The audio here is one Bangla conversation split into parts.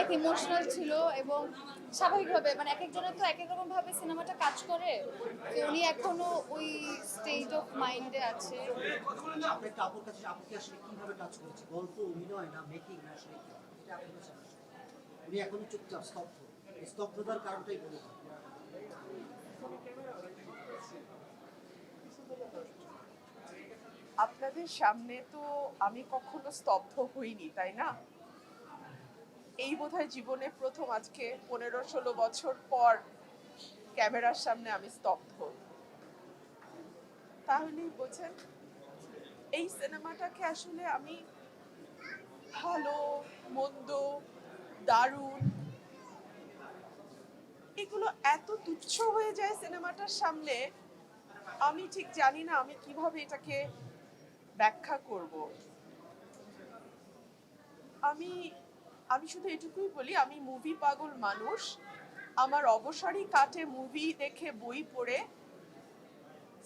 অনেক ইমোশনাল ছিল এবং স্বাভাবিকভাবে মানে এক একজনের তো এক এক রকম ভাবে সিনেমাটা কাজ করে, তো উনি এখনো ওই স্টেজ অফ মাইন্ডে আছে। আপনি একটা আপুর কাছে আপু কি আসলে কিভাবে কাজ করেছে, গল্প, অভিনয় না মেকিং না আসলে কি? এটা আপনার কাছে আসলে উনি এখনো চুপচাপ স্তব্ধ, এই স্তব্ধতার কারণটাই বলে দেন। আপনাদের সামনে তো আমি কখনো স্তব্ধ হইনি, তাই না? এই বোধহয় জীবনে প্রথম, আজকে 15-16 বছর পর ক্যামেরার সামনে আমি স্তব্ধ। তাহলেই বোঝেন এই সিনেমাটাকে আসলে আমি ভালো, মন্দ, দারুণ, এগুলো এত তুচ্ছ হয়ে যায় সিনেমাটার সামনে। আমি ঠিক জানি না আমি কিভাবে এটাকে ব্যাখ্যা করব। আমি আমি শুধু এটুকুই বলি, আমি মুভি পাগল মানুষ। আমার অবসরই কাটে মুভি দেখে, বই পড়ে।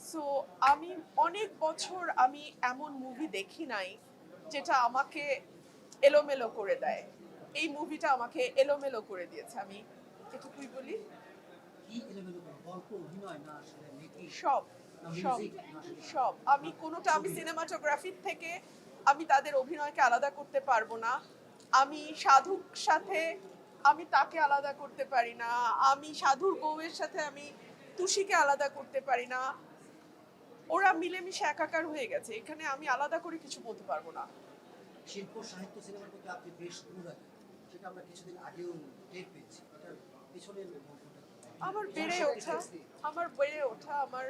সো আমি অনেক বছর আমি এমন মুভি দেখি নাই যেটা আমাকে এলোমেলো করে দেয়। এই মুভিটা আমাকে এলোমেলো করে দিয়েছে, আমি এটুকুই বলি। কি এলোমেলো করে? গল্প, অভিনয় না আসলে মেকিং সব না সব মিউজিক না আসলে সব আমি কোনোটা, আমি সিনেমাটোগ্রাফির থেকে আমি তাদের অভিনয়কে আলাদা করতে পারবো না। আমি সাধুর সাথে আমি তাকে আলাদা করতে পারি না। আমি সাধুর বউয়ের সাথে আমি তুষিকে আলাদা করতে পারি না। ওরা মিলেমিশে একাকার হয়ে গেছে, এখানে আমি আলাদা করে কিছু বলতে পারবো না। শিল্প সাহিত্য সিনেমার প্রতি আপনি বেশ অনুরাগী, সেটা আমরা কিছুদিন আগেও টের পেয়েছি। এটার পিছনের গল্পটা কি? আমার বেড়ে ওঠা, আমার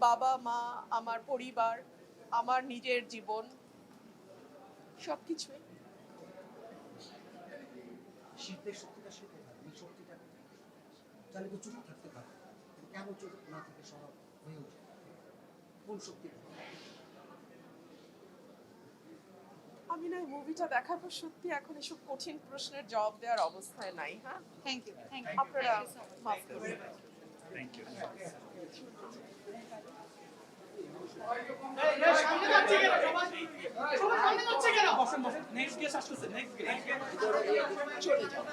বাবা মা, আমার পরিবার, আমার নিজের জীবন, সবকিছুই। শিল্পের শক্তিটা আসলে কোথায়? এই শক্তিটা কোথায়? চাইলে তো চুপ থাকতে পারে, কিন্তু কেন চুপ না থেকে সরব হয়ে ওঠে? কোন শক্তি? আমি না এই মুভিটা দেখার পর সত্যি এখন এসব কঠিন প্রশ্নের জবাব দেওয়ার অবস্থায় নাই। হ্যাঁ, থ্যাংক ইউ আপনারা মাফ করবেন। Thank you. Next guest আসতেছে, next guest. চলে যাও, ভিতরে চলে যাও।